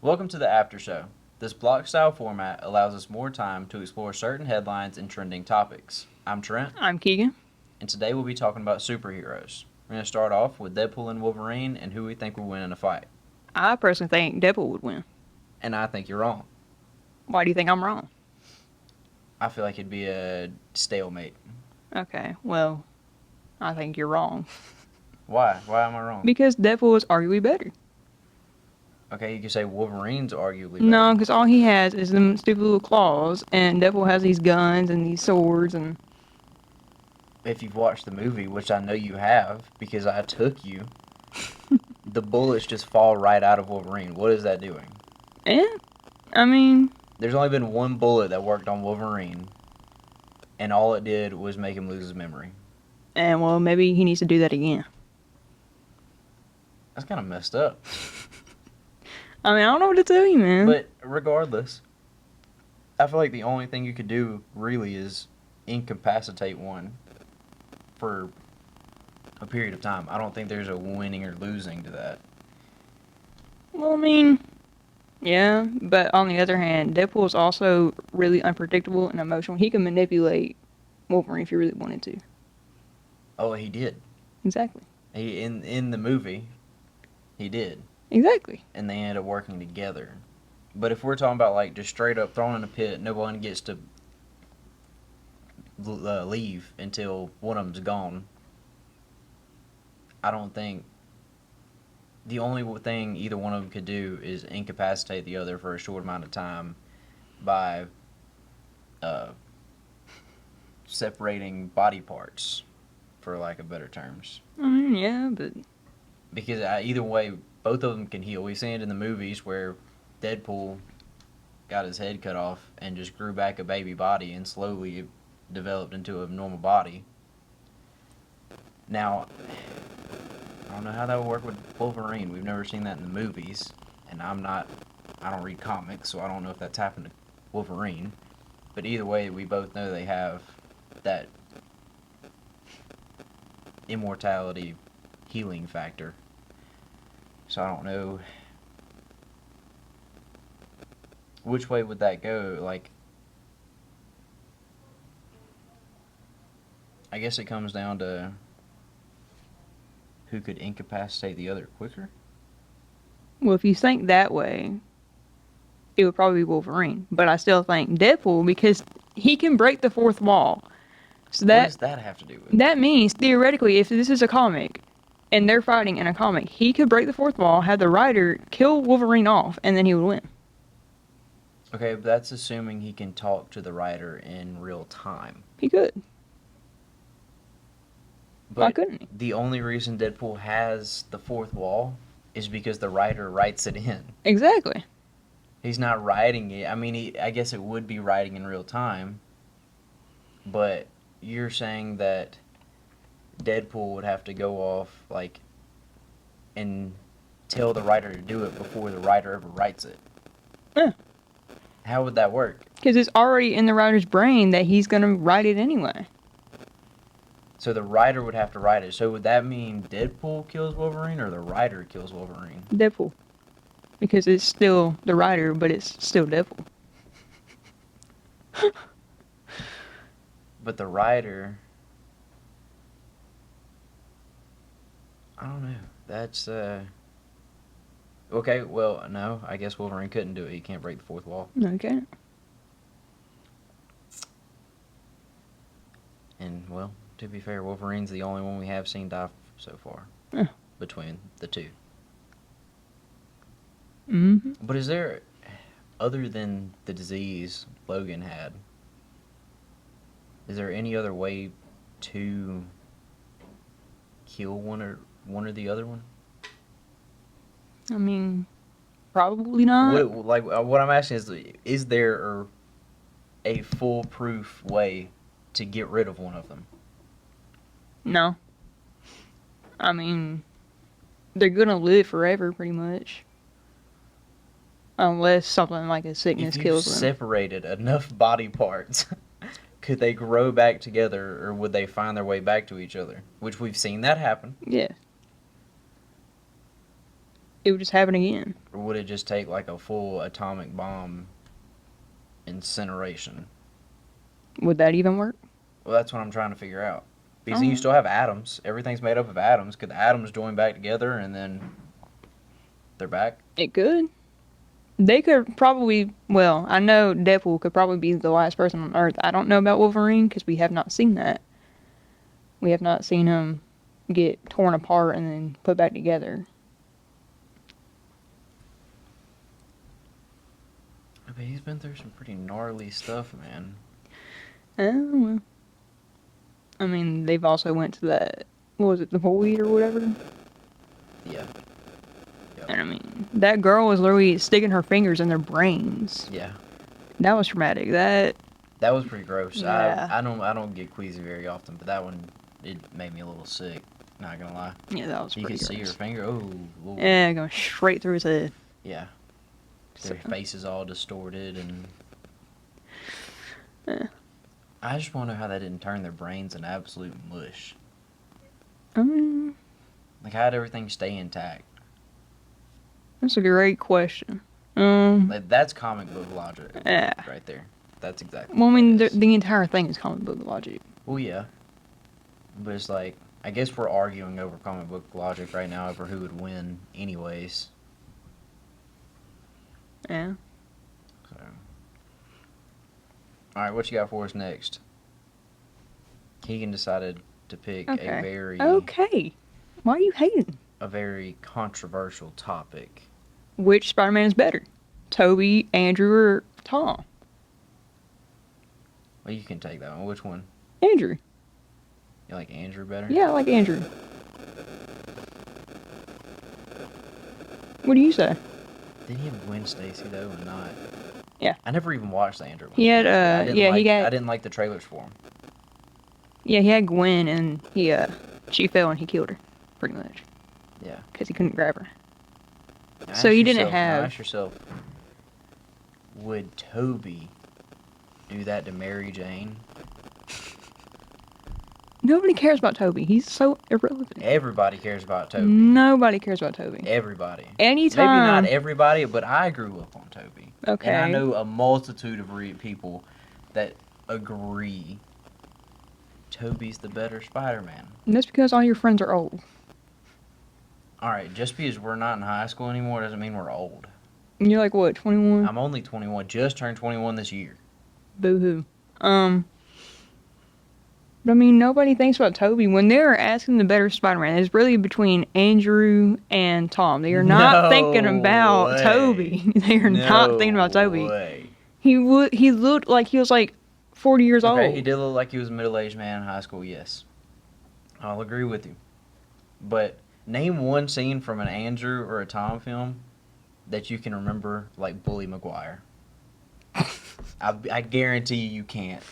Welcome to the After Show. This block style format allows us more time to explore certain headlines and trending topics. I'm Trent, I'm Keegan. and today we'll be talking about superheroes. We're going to start off with Deadpool and Wolverine and who we think will win in a fight. I personally think Deadpool would win. And I think you're wrong. Why do you think I'm wrong? I feel like it'd be a stalemate. Okay, well, I think you're wrong. Why? Why am I wrong? Because Deadpool is arguably better. Okay, you could say Wolverine's arguably better. No, because all he has is them stupid little claws, and Deadpool has these guns and these swords, and If you've watched the movie, which I know you have because I took you, the bullets just fall right out of Wolverine. What is that doing? I mean, There's only been one bullet that worked on Wolverine, and all it did was make him lose his memory. and well, maybe he needs to do that again. That's kind of messed up. I mean, I don't know what to tell you, man. But regardless, I feel like the only thing you could do really is incapacitate one for a period of time. I don't think there's a winning or losing to that. Well, I mean, yeah, but on the other hand, Deadpool is also really unpredictable and emotional. He can manipulate Wolverine if he really wanted to. Oh, he did. Exactly. He in the movie, he did, Exactly. and they ended up working together. But if we're talking about like just straight up thrown in a pit, no one gets to leave until one of them's gone. I don't think the only thing either one of them could do is incapacitate the other for a short amount of time by uh, separating body parts, for lack of better terms. I mean, yeah, but Because either way, both of them can heal. We've seen it in the movies where Deadpool got his head cut off and just grew back a baby body and slowly developed into a normal body. Now, I don't know how that would work with Wolverine. We've never seen that in the movies, and I don't read comics, so I don't know if that's happened to Wolverine. But either way, we both know they have that immortality healing factor. So I don't know which way would that go. Like, I guess it comes down to who could incapacitate the other quicker. well, if you think that way, it would probably be Wolverine. But I still think Deadpool because he can break the fourth wall. So What does that have to do with it? that means theoretically, if this is a comic and they're fighting in a comic, he could break the fourth wall, have the writer kill Wolverine off, and then he would win. Okay, but that's assuming he can talk to the writer in real time. He could. Why But couldn't he? the only reason Deadpool has the fourth wall is because the writer writes it in. Exactly. He's not writing it. I mean, I guess it would be writing in real time, but you're saying that Deadpool would have to go off, like, and tell the writer to do it before the writer ever writes it. Yeah. How would that work? Because it's already in the writer's brain that he's going to write it anyway. So the writer would have to write it. So would that mean Deadpool kills Wolverine or the writer kills Wolverine? Deadpool. Because it's still the writer, but it's still Deadpool. But the writer, I don't know. That's okay. Well, no, I guess Wolverine couldn't do it. He can't break the fourth wall. Okay. And well, to be fair, Wolverine's the only one we have seen die so far Yeah. between the two. Mm-hmm. But is there, other than the disease Logan had, is there any other way to kill one or the other one? I mean, probably not. What I'm asking is there a foolproof way to get rid of one of them? No. I mean, they're gonna live forever, pretty much. Unless something like a sickness If you kills them. separated enough body parts, could they grow back together, or would they find their way back to each other? Which we've seen that happen. Yeah. it would just happen again. Or would it just take like a full atomic bomb incineration? Would that even work? Well, that's what I'm trying to figure out. Because then you Uh-huh. still have atoms. Everything's made up of atoms. Could the atoms join back together and then they're back? It could. They could probably, well, I know Deadpool could probably be the last person on Earth. I don't know about Wolverine because we have not seen that. We have not seen him get torn apart and then put back together. But he's been through some pretty gnarly stuff, man. Well. I mean, they've also went to that, what was it, the void or whatever? Yeah. And I mean, that girl was literally sticking her fingers in their brains. Yeah. That was traumatic. That was pretty gross. Yeah. I don't get queasy very often, but that one, it made me a little sick. Not gonna lie. Yeah, that was You pretty could see her gross. finger. Oh, Lord. Yeah, going straight through his head. Yeah. Their So- faces all distorted and. Yeah. I just want to know how that didn't turn their brains into absolute mush. I mean, Like, how'd everything stay intact? that's a great question. Like, that's comic book logic Yeah. right there. That's exactly. Well, I what mean, it the, is. the entire thing is comic book logic. Well, yeah. But it's like, I guess we're arguing over comic book logic right now over who would win, anyways. Yeah. So. Alright, what you got for us next? Keegan decided to pick Okay. a very Okay. Why are you hating? a very controversial topic. Which Spider-Man is better? Toby, Andrew, or Tom? Well, you can take that one. Which one? Andrew. You like Andrew better? Yeah, I like Andrew. What do you say? Did he have Gwen Stacy though, or not? Yeah. I never even watched the Andrew one. He had, I didn't yeah, like, he got- I didn't like the trailers for him. Yeah, he had Gwen, and she fell and he killed her, pretty much. Yeah. Because he couldn't grab her. Now So ask you didn't yourself- now have- ask yourself, would Toby do that to Mary Jane? Nobody cares about Toby. He's so irrelevant. Everybody cares about Toby. Nobody cares about Toby. Everybody. Anytime. Maybe not everybody, but I grew up on Toby. Okay. And I know a multitude of people that agree Toby's the better Spider-Man. And that's because all your friends are old. Alright, just because we're not in high school anymore doesn't mean we're old. And you're like, what, 21? I'm only 21, just turned 21 this year. Boo-hoo. But I mean, nobody thinks about Toby. When they're asking the better Spider-Man, it's really between Andrew and Tom. They are not No thinking about way. Toby. They are not thinking about Toby. Way. He looked like he was like 40 years Okay, old. he did look like he was a middle-aged man in high school, yes. I'll agree with you. But name one scene from an Andrew or a Tom film that you can remember like Bully Maguire. I guarantee you can't.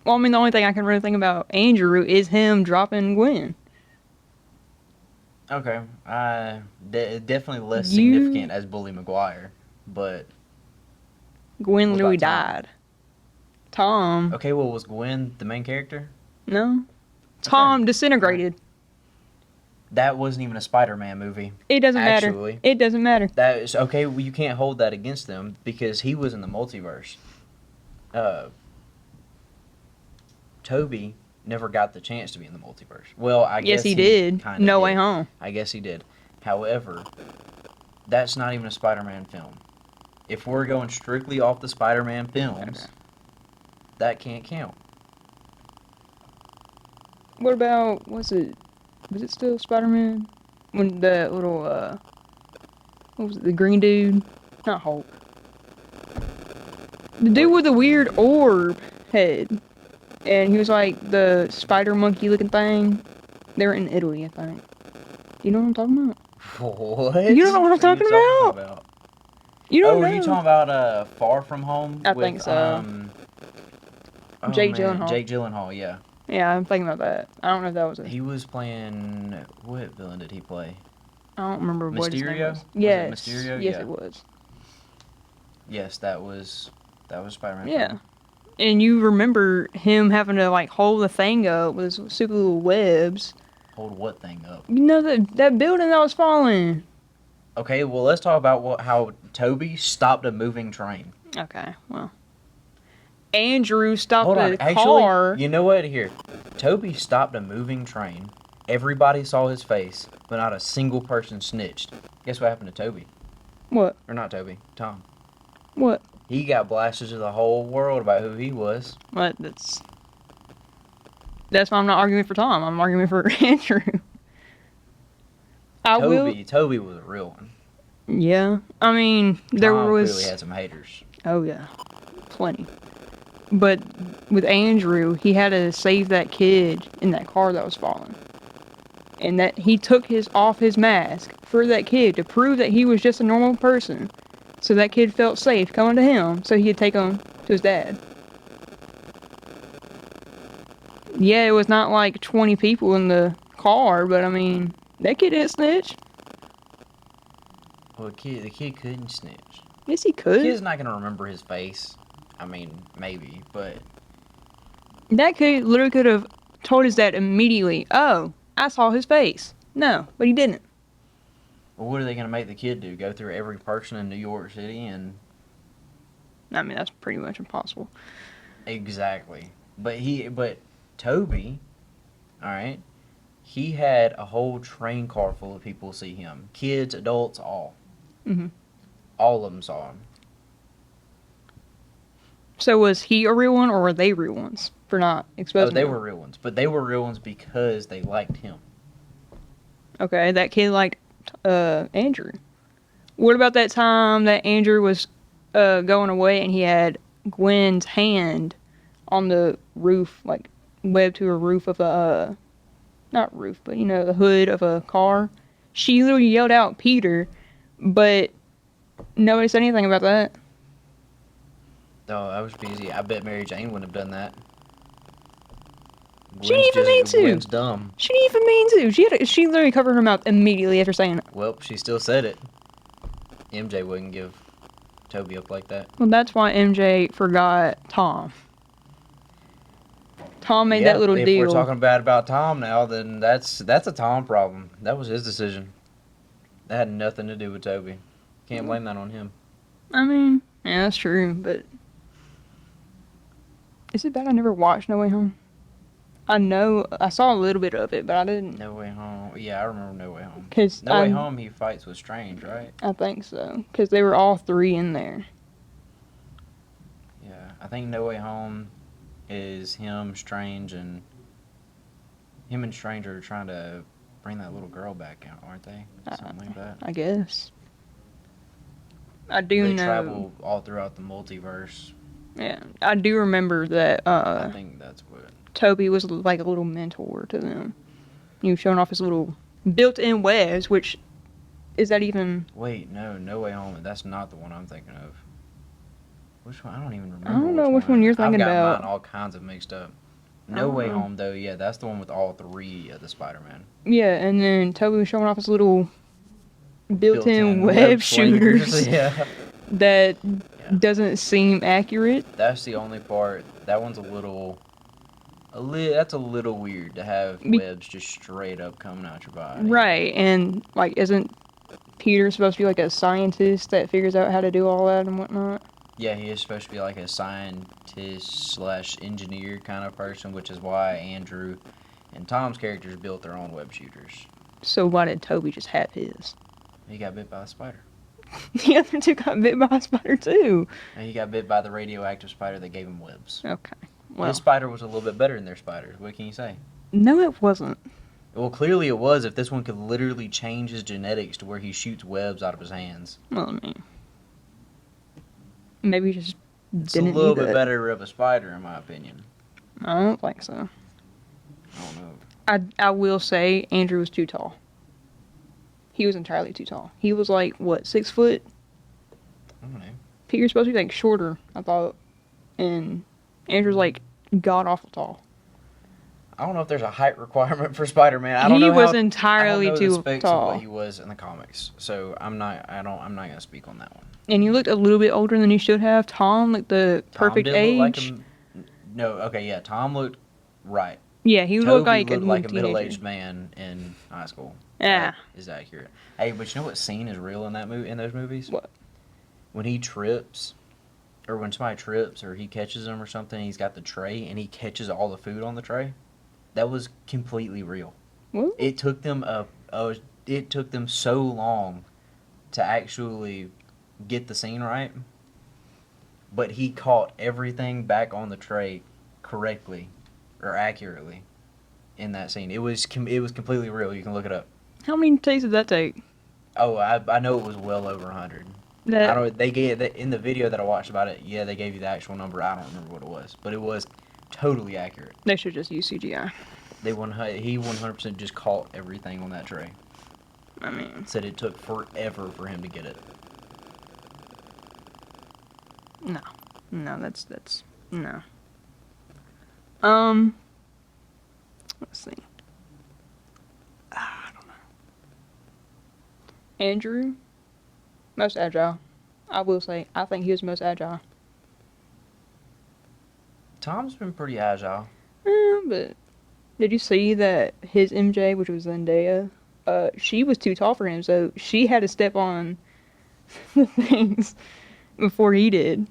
Well, I mean, the only thing I can really think about Andrew is him dropping Gwen. Okay, definitely less You- significant as Bully Maguire, but Gwen What literally about Tom? died. Tom, okay. Well, was Gwen the main character? no. Tom disintegrated. That wasn't even a Spider-Man movie. It doesn't matter. Actually. It doesn't matter. That is okay. Well, you can't hold that against them because he was in the multiverse. Toby never got the chance to be in the multiverse. Well, I guess Yes, he did. kinda No did. Way Home. I guess he did. However, that's not even a Spider-Man film. If we're going strictly off the Spider-Man films, that can't count. What about, was it still Spider-Man? When the little, what was it, the green dude? Not Hulk. The dude with the weird orb head. And he was like the spider monkey looking thing. They were in Italy, I think. You know what I'm talking about? What? You don't know what I'm are you talking about? You don't Oh, know. are you talking about Far From Home? I with, think so. oh, Jake man, Gyllenhaal. Jake Gyllenhaal, yeah. Yeah, I'm thinking about that. I don't know if that was He was playing. What villain did he play? I don't remember what his name Mysterio? was. Was it Yes. Mysterio? Yes, Yeah. it was. Yes, that was Spider-Man. Yeah. And you remember him having to like hold the thing up with his super little webs. Hold what thing up? You know that building that was falling. Okay, well, let's talk about how Toby stopped a moving train. Okay, well. Andrew stopped Hold on, a actually, car. you know what? Here, Toby stopped a moving train. Everybody saw his face, but not a single person snitched. Guess what happened to Toby? What? Or not Toby, Tom. What? He got blasted to the whole world about who he was. What? That's why I'm not arguing for Tom. I'm arguing for Andrew. Toby was a real one. Yeah. I mean, there Tom was. clearly had some haters. Oh, yeah. Plenty. But with Andrew, he had to save that kid in that car that was falling. And that he took off his mask for that kid to prove that he was just a normal person. So that kid felt safe coming to him so he could take him to his dad. Yeah, it was not like 20 people in the car, but I mean, that kid didn't snitch. Well, the kid couldn't snitch. Yes, he The could. kid's not gonna remember his face. I mean, maybe, but That kid literally could have told his dad immediately, oh, I saw his face. No, but he didn't. well, what are they gonna make the kid do? Go through every person in New York City and I mean, that's pretty much impossible. exactly. But Toby, all right, he had a whole train car full of people see him, kids, adults, all. Mhm. All of them saw him. So was he a real one, or were they real ones for not Oh, exposing they him? were real ones, but they were real ones because they liked him. Okay, that kid liked Andrew. What about that time that Andrew was going away and he had Gwen's hand on the roof, like webbed to a roof of a not roof, but the hood of a car? She literally yelled out Peter, but nobody said anything about that. Oh, I was busy. I bet Mary Jane wouldn't have done that. She didn't even mean to. Gwen's dumb. She didn't even mean to. She literally covered her mouth immediately after saying it. Well, she still said it. MJ wouldn't give Toby up like that. Well, that's why MJ forgot Tom. Tom made that little if deal. we're talking bad about Tom now, then that's a Tom problem. That was his decision. That had nothing to do with Toby. Can't blame that on him. I mean, yeah, that's true, but is it bad I never watched No Way Home? I know I saw a little bit of it, but I didn't. No Way Home. Yeah, I remember No Way Home. Cause No Way Home, he fights with Strange, right? I think so, because they were all three in there. Yeah, I think No Way Home is him, Strange, and him and Strange are trying to bring that little girl back out, aren't they? Something like that. I guess. I do They know. travel all throughout the multiverse. Yeah, I do remember that. I think that's what. Toby was like a little mentor to them. He was showing off his little built-in webs, which is that even? Wait, No Way Home. That's not the one I'm thinking of. Which one? I don't even remember. I don't know which one you're thinking I've got about. mine all kinds of mixed up. No Way Home, though, yeah, that's the one with all three of the Spider-Man. Yeah, and then Toby was showing off his little built-in web shooters Yeah. that doesn't seem accurate. That's the only part. That one's that's a little weird to have webs just straight up coming out your body. Right, and like, isn't Peter supposed to be like a scientist that figures out how to do all that and whatnot? Yeah, he is supposed to be like a scientist/engineer kind of person, which is why Andrew and Tom's characters built their own web shooters. So why did Toby just have his? He got bit by a spider. The other two got bit by a spider too. And he got bit by the radioactive spider that gave him webs. Okay. Well, His spider was a little bit better than their spiders. What can you say? no, it wasn't. Well, clearly it was if this one could literally change his genetics to where he shoots webs out of his hands. Well, I mean, maybe he just It's didn't a little need bit that. better of a spider, in my opinion. I don't think so. I don't know. I will say Andrew was too tall. He was entirely too tall. He was like, what, 6 foot? I don't know. Peter's supposed to be like shorter, I thought. And Andrew's like god awful tall. I don't know if there's a height requirement for Spider-Man. I don't He know was how, entirely I don't know too the specs tall. of what he was in the comics, so I'm not gonna speak on that one. And you looked a little bit older than you should have. Tom looked the perfect Tom did age. look like no, okay, yeah, Tom looked right. Yeah, he Toby looked like looked like a teenager. middle-aged man in high school. Yeah. That is accurate. Hey, but you know what scene is real in that movie? In those movies? What? When he trips, or when somebody trips, or he catches him or something, he's got the tray and he catches all the food on the tray. That was completely real. What? It took them it took them so long to actually get the scene right, but he caught everything back on the tray correctly or accurately in that scene. It was completely real. You can look it up. How many takes did that take? Oh, I know it was well over 100. That I don't. They gave in the video that I watched about it. Yeah, they gave you the actual number. I don't remember what it was, but it was totally accurate. they should just use CGI. He 100% just caught everything on that tray. I mean, Said it took forever for him to get it. no, that's no. Let's see. I don't know. Andrew, most agile. I will say, I think he was most agile. Tom's been pretty agile. But did you see that his MJ, which was Zendaya, she was too tall for him, so she had to step on the things before he did.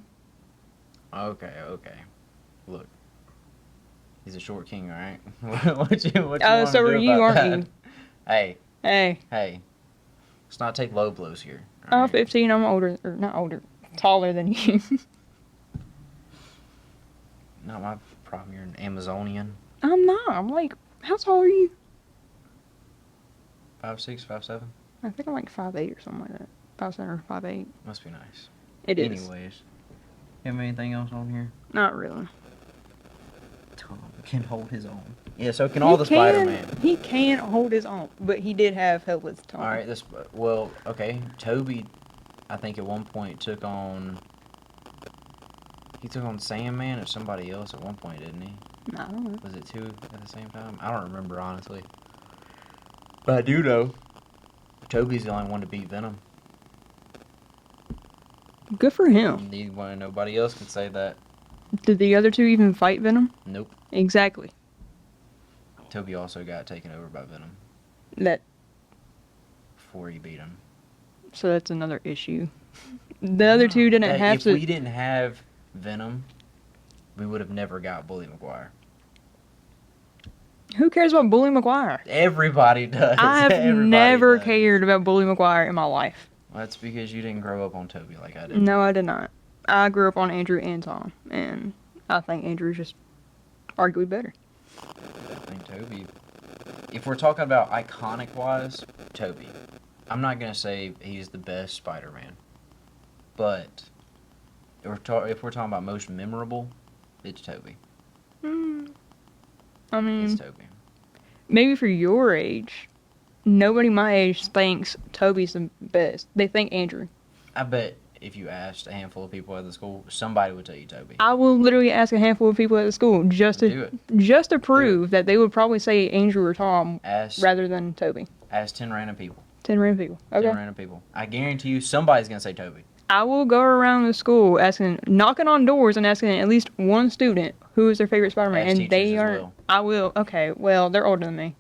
Okay. Look, he's a short king, all right? what you Oh, want so to are do you, about aren't that? you? Hey, Let's not take low blows here. all I'm right? 15. I'm older, or not older, taller than you. Not my problem. You're an Amazonian. I'm not. I'm like, how tall are you? 5'6", 5'7". I think I'm like 5'8" or something like that. 5'7" or 5'8". Must be nice. It is. Anyways, you have anything else on here? Not really. Tom can hold his own. Yeah, so can all the Spider-Man. He can hold his own, but he did have help with Tom. All right, okay. Toby, I think at one point took on Sandman or somebody else at one point, didn't he? No, I don't know. Was it two at the same time? I don't remember, honestly. But I do know Toby's the only one to beat Venom. Good for him. Nobody else can say that. Did the other two even fight Venom? Nope. Exactly. Toby also got taken over by Venom That. before he beat him. So that's another issue. The other two didn't have to. If we didn't have Venom, we would have never got Bully McGuire. Who cares about Bully McGuire? Everybody does. I have Everybody never does. cared about Bully McGuire in my life. Well, that's because you didn't grow up on Toby like I did. No, I did not. I grew up on Andrew and Tom, and I think Andrew's just arguably better. I think Toby. If we're talking about iconic-wise, Toby. I'm not going to say he's the best Spider-Man. But if we're talking about most memorable, it's Toby. I mean, It's Toby. maybe for your age, nobody my age thinks Toby's the best. They think Andrew. I bet if you asked a handful of people at the school, somebody would tell you Toby. I will literally ask a handful of people at the school just to prove that they would probably say Andrew or Tom rather than Toby. Ask 10 random people. 10 random people. Okay. 10 random people. I guarantee you somebody's going to say Toby. I will go around the school knocking on doors and asking at least one student who is their favorite Spider-Man. Ask And they teachers as aren't. well. I will. Okay, well, they're older than me.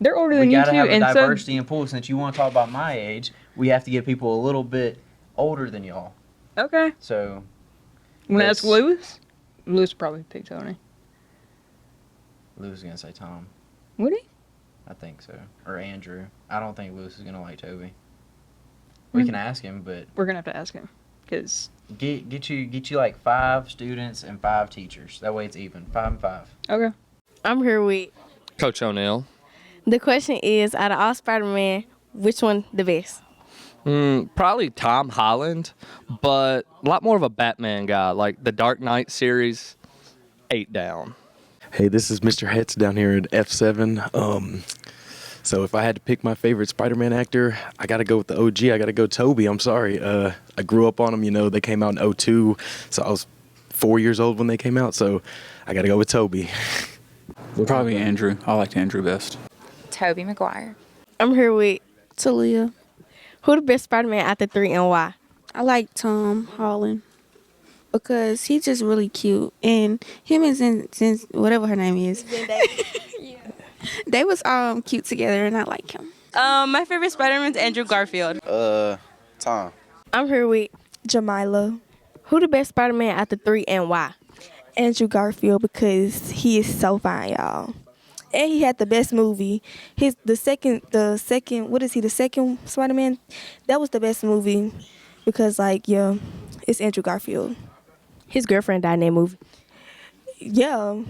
They're older than We you got to too. have a And diversity in pool. Since you want to talk about my age, we have to get people a little bit older than y'all. Okay. So. When that's Lewis? Lewis probably picked Tony. Lewis is going to say Tom. Would he? I think so. Or Andrew. I don't think Lewis is going to like Toby. We can ask him, but we're going to have to ask him. Because get you like 5 students and 5 teachers. That way it's even. 5 and 5. Okay. I'm here with Coach O'Neill. the question is, out of all Spider-Man, which one the best? Probably Tom Holland, but a lot more of a Batman guy. Like the Dark Knight series, 8 down. Hey, this is Mr. Hetz down here at F7. So if I had to pick my favorite Spider-Man actor, I got to go with the OG. I got to go Tobey. I'm sorry. I grew up on them. You know, they came out in 2002, so I was 4 years old when they came out, so I got to go with Tobey. Probably Andrew. I liked Andrew best. Tobey Maguire. I'm here with Talia. who the best Spider-Man out the 3 and why? I like Tom Holland. because he's just really cute, and him and since whatever her name is, they was cute together, and I like him. My favorite Spider-Man's Andrew Garfield. Tom. I'm here with Jamila, who the best Spider-Man out the three and why? Andrew Garfield, because he is so fine, y'all. And he had the best movie. The second what is he, the second Spider-Man? That was the best movie because it's Andrew Garfield. His girlfriend died in that movie. Yeah.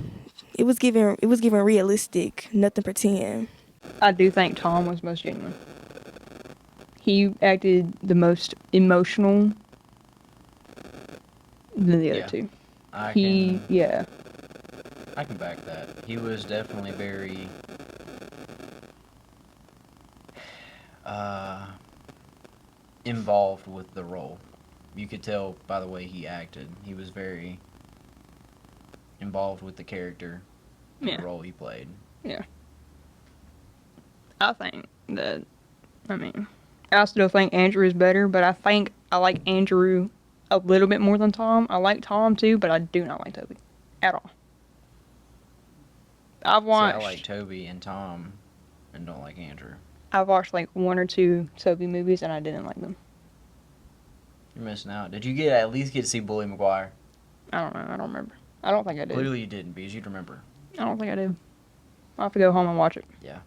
It was given realistic, nothing pretend. I do think Tom was most genuine. He acted the most emotional than the other two. I can back that. He was definitely very involved with the role. You could tell by the way he acted. He was very involved with the character, the role he played. Yeah. I think that, I still think Andrew is better, but I think I like Andrew a little bit more than Tom. I like Tom too, but I do not like Toby at all. I like Toby and Tom and don't like Andrew. I've watched like one or two Toby movies and I didn't like them. You're missing out. Did you at least get to see Bully McGuire? I don't know. I don't remember. I don't think I did. Clearly you didn't because you'd remember. I don't think I did. I'll have to go home and watch it. Yeah.